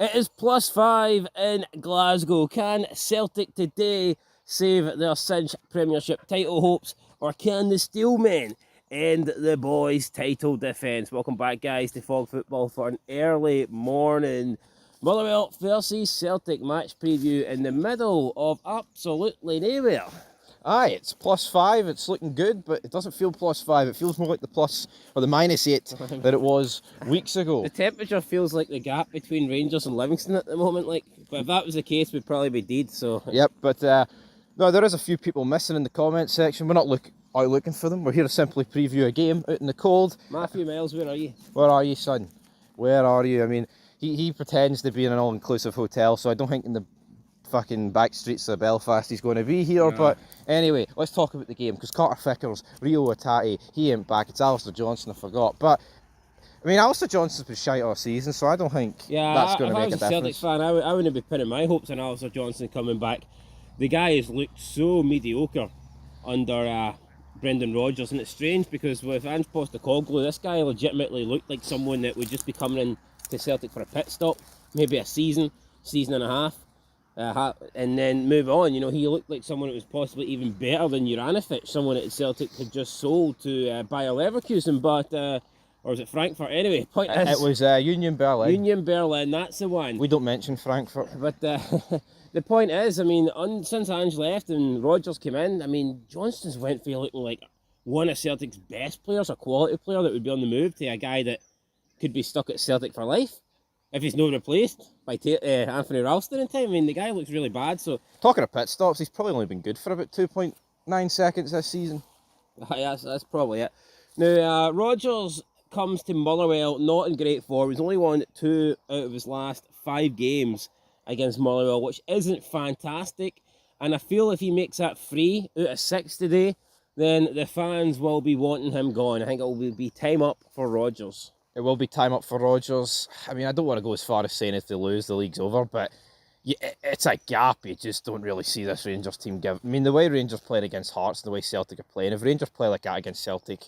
It is +5 in Glasgow. Can Celtic today save their cinched Premiership title hopes, or can the Steelmen end the boys' title defence? Welcome back, guys, to Fog Football for an early morning Motherwell versus Celtic match preview in the middle of absolutely nowhere. Aye, it's +5, it's looking good, but it doesn't feel +5. It feels more like the plus or the -8 that it was weeks ago. The temperature feels like the gap between Rangers and Livingston at the moment. But if that was the case, we'd probably be dead. So Yep, but no, there is a few people missing in the comment section. We're not out looking for them. We're here to simply preview a game out in the cold. Matthew Miles, where are you? Where are you, son? Where are you? I mean, he pretends to be in an all-inclusive hotel, so I don't think in the fucking back streets of Belfast he's going to be here. Nah. But anyway, let's talk about the game, because Carter Vickers, Rio Atati, he ain't back. It's Alistair Johnson, I forgot. But I mean, Alistair Johnson's been shite all season, so I don't think that's going to make a difference. If I was a Celtic fan, I wouldn't be pinning my hopes on Alistair Johnson coming back. The guy has looked so mediocre under Brendan Rodgers, and it's strange because with Ange Postecoglou, this guy legitimately looked like someone that would just be coming in to Celtic for a pit stop, maybe a season and a half. And then move on. You know, he looked like someone that was possibly even better than Juranovic, someone that Celtic had just sold to Bayer Leverkusen, but or was it Frankfurt? Anyway, point is, it was Union Berlin. Union Berlin, that's the one. We don't mention Frankfurt. But the point is, I mean, since Ange left and Rodgers came in, I mean, Johnston's went from looking like one of Celtic's best players, a quality player that would be on the move, to a guy that could be stuck at Celtic for life if he's not replaced by Anthony Ralston in time. I mean, the guy looks really bad. So talking of pit stops, he's probably only been good for about 2.9 seconds this season. That's probably it. Now, Rodgers comes to Motherwell not in great form. He's only won 2 out of his last 5 games against Motherwell, which isn't fantastic. And I feel if he makes that 3 out of 6 today, then the fans will be wanting him gone. I think it will be time up for Rodgers. It will be time up for Rodgers. I mean, I don't want to go as far as saying if they lose, the league's over, but it's a gap you just don't really see this Rangers team give. I mean, the way Rangers played against Hearts and the way Celtic are playing, if Rangers play like that against Celtic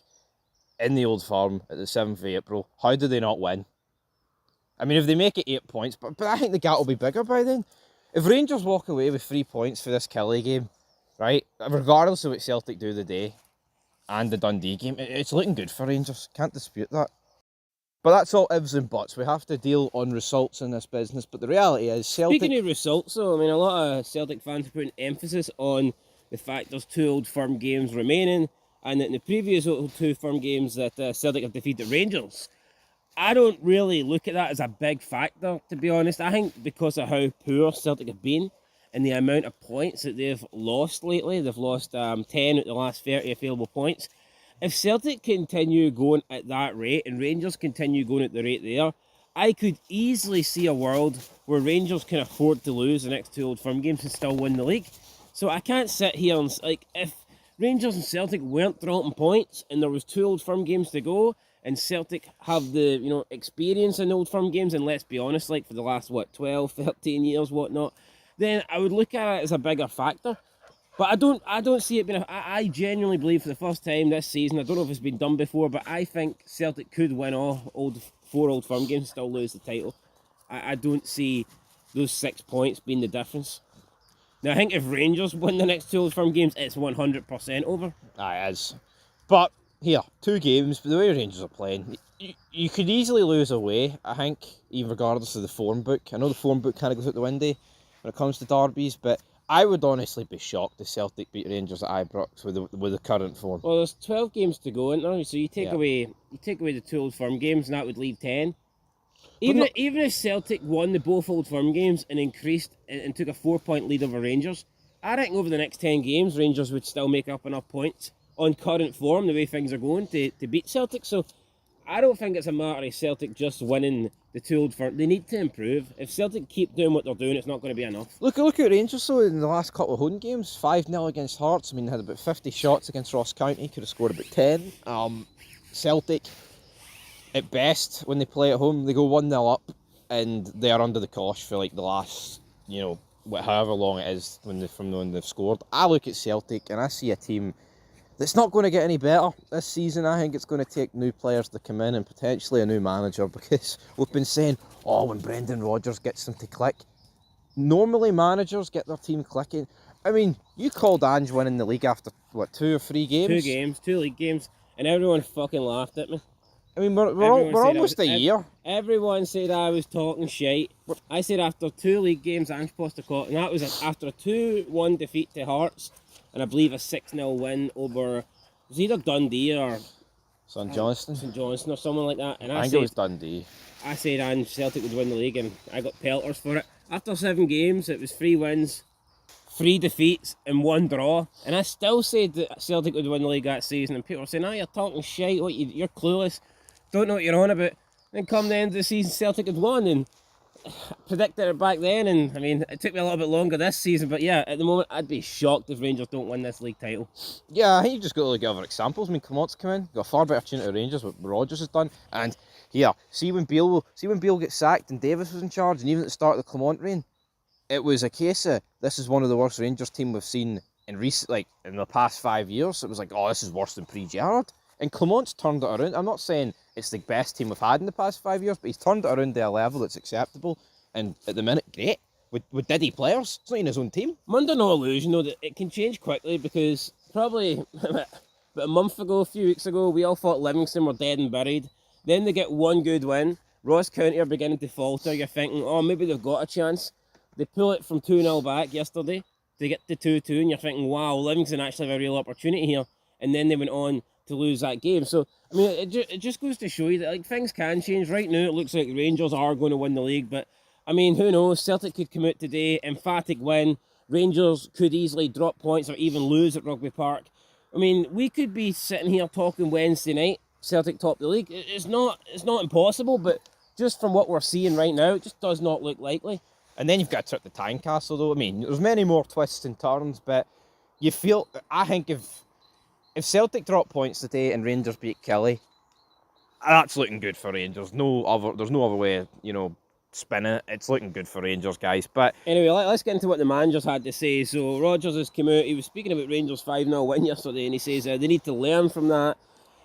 in the Old Firm at the 7th of April, how do they not win? I mean, if they make it 8 points, but I think the gap will be bigger by then. If Rangers walk away with 3 points for this Killie game, right, regardless of what Celtic do the day and the Dundee game, it's looking good for Rangers. Can't dispute that. But that's all ifs and buts. We have to deal on results in this business. But the reality is, Celtic... Speaking of results, though, I mean, a lot of Celtic fans are putting emphasis on the fact there's 2 Old Firm games remaining, and that in the previous 2 Firm games that Celtic have defeated Rangers. I don't really look at that as a big factor, to be honest. I think because of how poor Celtic have been and the amount of points that they've lost lately, they've lost 10 out of the last 30 available points. If Celtic continue going at that rate and Rangers continue going at the rate they are, I could easily see a world where Rangers can afford to lose the next 2 Old Firm games and still win the league. So I can't sit here and, if Rangers and Celtic weren't dropping points and there was 2 Old Firm games to go and Celtic have the, experience in Old Firm games, and let's be honest, for the last, 12, 13 years, whatnot, then I would look at it as a bigger factor. But I don't see it being I genuinely believe for the first time this season, I don't know if it's been done before, but I think Celtic could win all 4 Old Firm games and still lose the title. I don't see those 6 points being the difference. Now, I think if Rangers win the next 2 Old Firm games, it's 100% over. Aye, it is. But, here, 2 games, but the way Rangers are playing, you could easily lose away, I think, even regardless of the form book. I know the form book kind of goes out the window when it comes to derbies, but I would honestly be shocked if Celtic beat Rangers at Ibrox with the current form. Well, there's 12 games to go, isn't there? So you take away the 2 Old Firm games, and that would leave 10. Even if Celtic won the both Old Firm games and increased and took a 4-point lead over Rangers, I reckon over the next 10 games, Rangers would still make up enough points on current form, the way things are going, to beat Celtic. So I don't think it's a matter of Celtic just winning the 2 Old Firm. They need to improve. If Celtic keep doing what they're doing, it's not going to be enough. Look at Rangers, though, in the last couple of home games. 5-0 against Hearts. I mean, they had about 50 shots against Ross County. Could have scored about 10. Celtic, at best, when they play at home, they go 1-0 up, and they are under the cosh for the last, however long it is from when they've scored. I look at Celtic, and I see a team It's not going to get any better this season. I think it's going to take new players to come in and potentially a new manager, because we've been saying, oh, when Brendan Rodgers gets them to click. Normally managers get their team clicking. I mean, you called Ange winning the league after, what, 2 or 3 games? 2 games, 2 league games, and everyone fucking laughed at me. I mean, we're almost a year. Everyone said I was talking shite. I said after 2 league games, Ange Postecoglou, and that was after a 2-1 defeat to Hearts, and I believe a 6-0 win over, it was either Dundee or St Johnstone or someone like that. And I think it was Dundee. I said Ange Celtic would win the league, and I got pelters for it. After 7 games, it was 3 wins, 3 defeats, and 1 draw. And I still said that Celtic would win the league that season, and people were saying, "Ah, you're talking shite. You're clueless. Don't know what you're on about." Then come the end of the season, Celtic had won, and I predicted it back then. And I mean, it took me a little bit longer this season, but yeah, at the moment, I'd be shocked if Rangers don't win this league title. Yeah, I think you just got to look at other examples. I mean, Clement's come in, got a far better tune to Rangers, what Rodgers has done, and here, see when Beale gets sacked and Davis was in charge, and even at the start of the Clement reign, it was a case of, this is one of the worst Rangers team we've seen in the past 5 years. It was like, oh, this is worse than pre-Gerrard. And Clement's turned it around. I'm not saying it's the best team we've had in the past 5 years, but he's turned it around to a level that's acceptable. And at the minute, great. With Diddy players. It's not in his own team. I'm under no illusion, though, that it can change quickly, because probably about a month ago, a few weeks ago, we all thought Livingston were dead and buried. Then they get 1 good win. Ross County are beginning to falter. You're thinking, oh, maybe they've got a chance. They pull it from 2-0 back yesterday. They get to 2-2, and you're thinking, wow, Livingston actually have a real opportunity here. And then they went on to lose that game. So, I mean, it just goes to show you that, like, things can change. Right now, it looks like Rangers are going to win the league, but, I mean, who knows? Celtic could come out today, emphatic win. Rangers could easily drop points or even lose at Rugby Park. I mean, we could be sitting here talking Wednesday night, Celtic top the league. It's not impossible, but just from what we're seeing right now, it just does not look likely. And then you've got a trip to Tynecastle, though. I mean, there's many more twists and turns, but you feel, I think if Celtic drop points today and Rangers beat Kelly, that's looking good for Rangers. There's no other way, spinning it. It's looking good for Rangers, guys. But anyway, let's get into what the managers had to say. So Rodgers has come out. He was speaking about Rangers' 5-0 win yesterday, and he says they need to learn from that.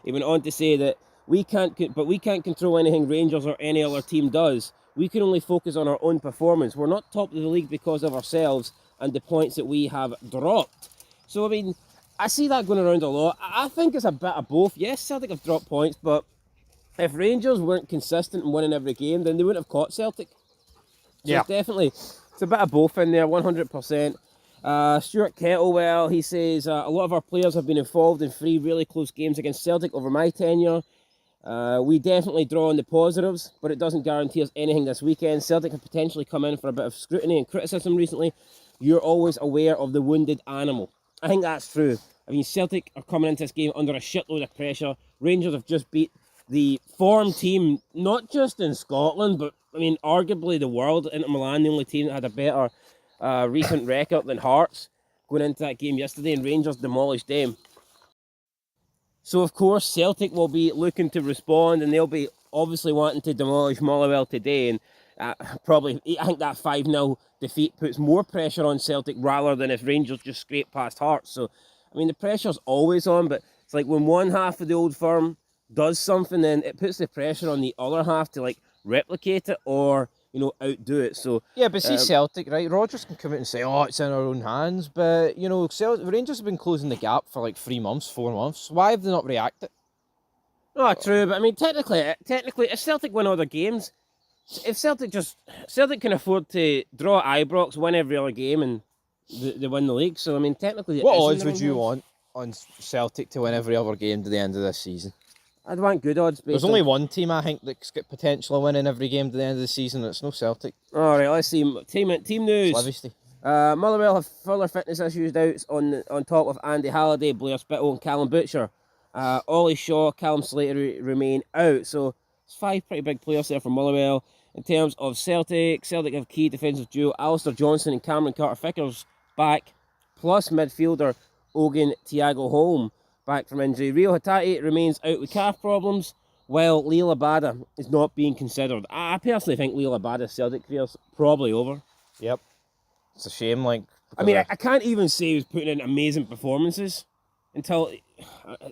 He went on to say that we can't control anything Rangers or any other team does. We can only focus on our own performance. We're not top of the league because of ourselves and the points that we have dropped. So, I mean, I see that going around a lot. I think it's a bit of both. Yes, Celtic have dropped points, but if Rangers weren't consistent in winning every game, then they wouldn't have caught Celtic. So yeah, definitely, it's a bit of both in there, 100%. Stuart Kettlewell, he says, a lot of our players have been involved in 3 really close games against Celtic over my tenure. We definitely draw on the positives, but it doesn't guarantee us anything this weekend. Celtic have potentially come in for a bit of scrutiny and criticism recently. You're always aware of the wounded animal. I think that's true. I mean, Celtic are coming into this game under a shitload of pressure. Rangers have just beat the form team, not just in Scotland, but, I mean, arguably the world. Inter Milan, the only team that had a better recent record than Hearts, going into that game yesterday, and Rangers demolished them. So, of course, Celtic will be looking to respond, and they'll be obviously wanting to demolish Motherwell today. And I think that 5-0 defeat puts more pressure on Celtic rather than if Rangers just scrape past Hearts. So, I mean, the pressure's always on, but it's like when one half of the old firm does something, then it puts the pressure on the other half to, like, replicate it or, outdo it. So yeah, but see Celtic, right? Rodgers can come out and say, oh, it's in our own hands, but, Rangers have been closing the gap for like 3 months, 4 months. Why have they not reacted? No, true, but I mean, technically, if Celtic win all their games, if Celtic can afford to draw at Ibrox, win every other game, and they win the league. So, I mean, technically, what odds would you want on Celtic to win every other game to the end of this season? I'd want good odds. There's only one team I think that's got potential of winning every game to the end of the season. It's no Celtic. All right, let's see. Team news. Livingston. Motherwell have further fitness issues out on top of Andy Halliday, Blair Spittle, and Callum Butcher. Ollie Shaw, Callum Slater remain out. So it's 5 pretty big players there for Motherwell. In terms of Celtic have key defensive duo Alistair Johnson and Cameron Carter-Vickers back, plus midfielder Ogun Thiago Holm back from injury. Rio Hatate remains out with calf problems, while Leo Labada is not being considered. I personally think Leo Labada's Celtic career's probably over. Yep. It's a shame, like... I mean, I can't even say he was putting in amazing performances, until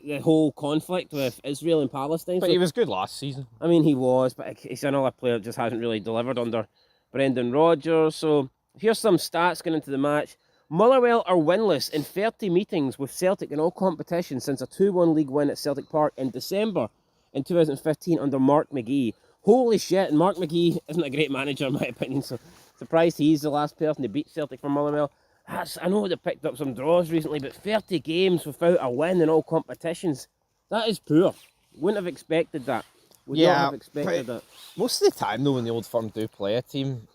the whole conflict with Israel and Palestine. But So, he was good last season. I mean, he was, but he's another player that just hasn't really delivered under Brendan Rodgers. So here's some stats going into the match. Motherwell are winless in 30 meetings with Celtic in all competitions since a 2-1 league win at Celtic Park in December in 2015 under Mark McGee. Holy shit, and Mark McGee isn't a great manager in my opinion, so surprised he's the last person to beat Celtic for Motherwell. I know they picked up some draws recently, but 30 games without a win in all competitions, that is poor. Wouldn't have expected that. Would not have expected that. Most of the time, though, when the Old Firm do play a team,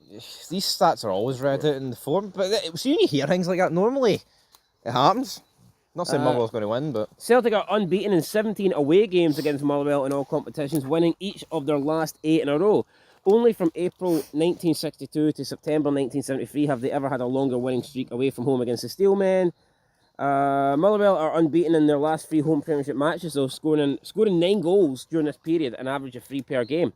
these stats are always read out in the form. But so you hear things like that, normally it happens. Not saying Motherwell's going to win, but... Celtic are unbeaten in 17 away games against Motherwell in all competitions, winning each of their last 8 in a row. Only from April 1962 to September 1973 have they ever had a longer winning streak away from home against the Steelmen. Motherwell are unbeaten in their last 3 home Premiership matches, though, scoring 9 goals during this period, an average of 3 per game.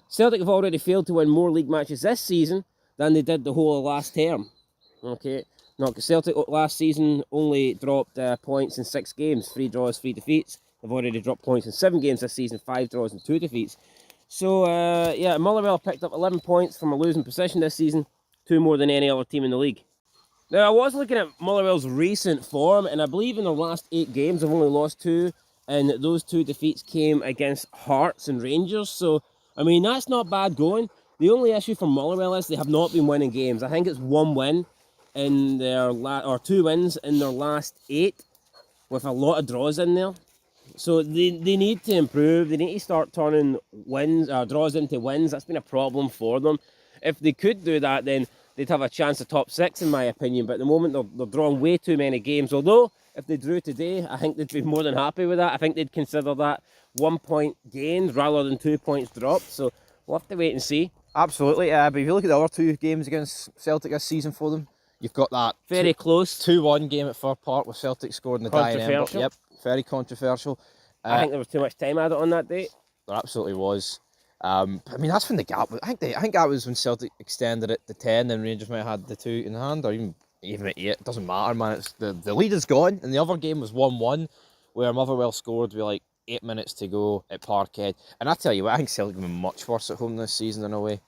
Celtic have already failed to win more league matches this season than they did the whole of last term. Okay, no, Celtic last season only dropped points in 6 games, 3 draws, 3 defeats. They've already dropped points in 7 games this season, 5 draws and 2 defeats. So, yeah, Motherwell picked up 11 points from a losing position this season, 2 more than any other team in the league. Now, I was looking at Motherwell's recent form, and I believe in their last 8 games, they've only lost 2, and those 2 defeats came against Hearts and Rangers. So, I mean, that's not bad going. The only issue for Motherwell is they have not been winning games. I think it's 1 win in their or 2 wins in their last 8, with a lot of draws in there. So they need to improve. They need to start turning draws into wins. That's been a problem for them. If they could do that, then they'd have a chance of top 6, in my opinion. But at the moment, they're drawing way too many games. Although, if they drew today, I think they'd be more than happy with that. I think they'd consider that 1 point gained rather than 2 points dropped. So we'll have to wait and see. Absolutely, but if you look at the other 2 games against Celtic this season for them, you've got that Very close 2-1 game at Fir Park with Celtic scored in the dying ember. Yep, very controversial. I think there was too much time added on that date. There absolutely was. I mean, that's when the gap was. I think that was when Celtic extended it to 10, then Rangers might have had the 2 in hand, or even at 8. It doesn't matter, man. It's the lead is gone, and the other game was 1-1, where Motherwell scored with like 8 minutes to go at Parkhead. And I tell you what, I think Celtic have been much worse at home this season in a way.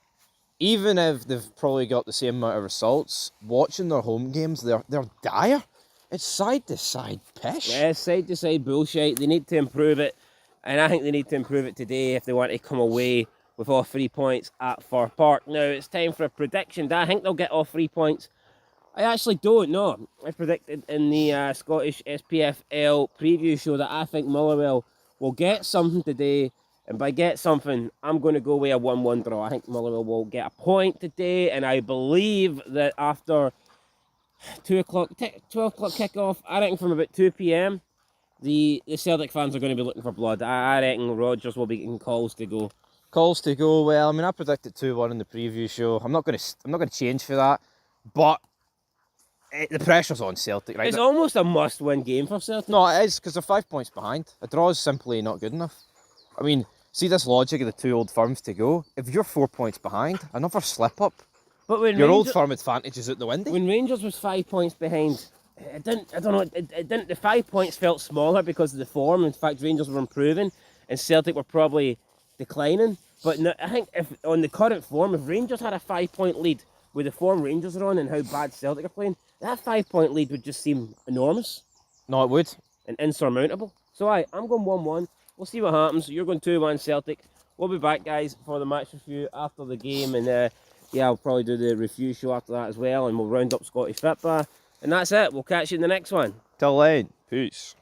Even if they've probably got the same amount of results, watching their home games, they're dire. It's side-to-side pish. Yeah, side-to-side bullshit. They need to improve it. And I think they need to improve it today if they want to come away with all 3 points at Fir Park. Now, it's time for a prediction. Do I think they'll get all 3 points? I actually don't know. I predicted in the Scottish SPFL preview show that I think Motherwell will get something today. And by get something, I'm going to go with a 1-1 draw. I think Motherwell will get a point today. And I believe that after 12 o'clock kickoff, I reckon from about 2 p.m, the Celtic fans are going to be looking for blood. I reckon Rodgers will be getting calls to go. Calls to go. Well, I mean, I predicted 2-1 in the preview show. I'm not going to change for that, but the pressure's on Celtic, right? It's almost a must-win game for Celtic. No, it is, because they're 5 points behind. A draw is simply not good enough. I mean, see this logic of the 2 Old Firms to go. If you're 4 points behind, another slip up. But when your Old Firm advantage is out the window. When Rangers was 5 points behind, it didn't. I don't know. It didn't. The 5 points felt smaller because of the form. In fact, Rangers were improving, and Celtic were probably declining. But no, I think if on the current form, if Rangers had a 5 point lead with the form Rangers are on and how bad Celtic are playing, that 5 point lead would just seem enormous. No, it would. And insurmountable. So I'm going 1-1. We'll see what happens. You're going 2-1 Celtic. We'll be back, guys, for the match review after the game, and yeah, I'll probably do the review show after that as well, and we'll round up Scottish football. And that's it. We'll catch you in the next one. Till then, peace.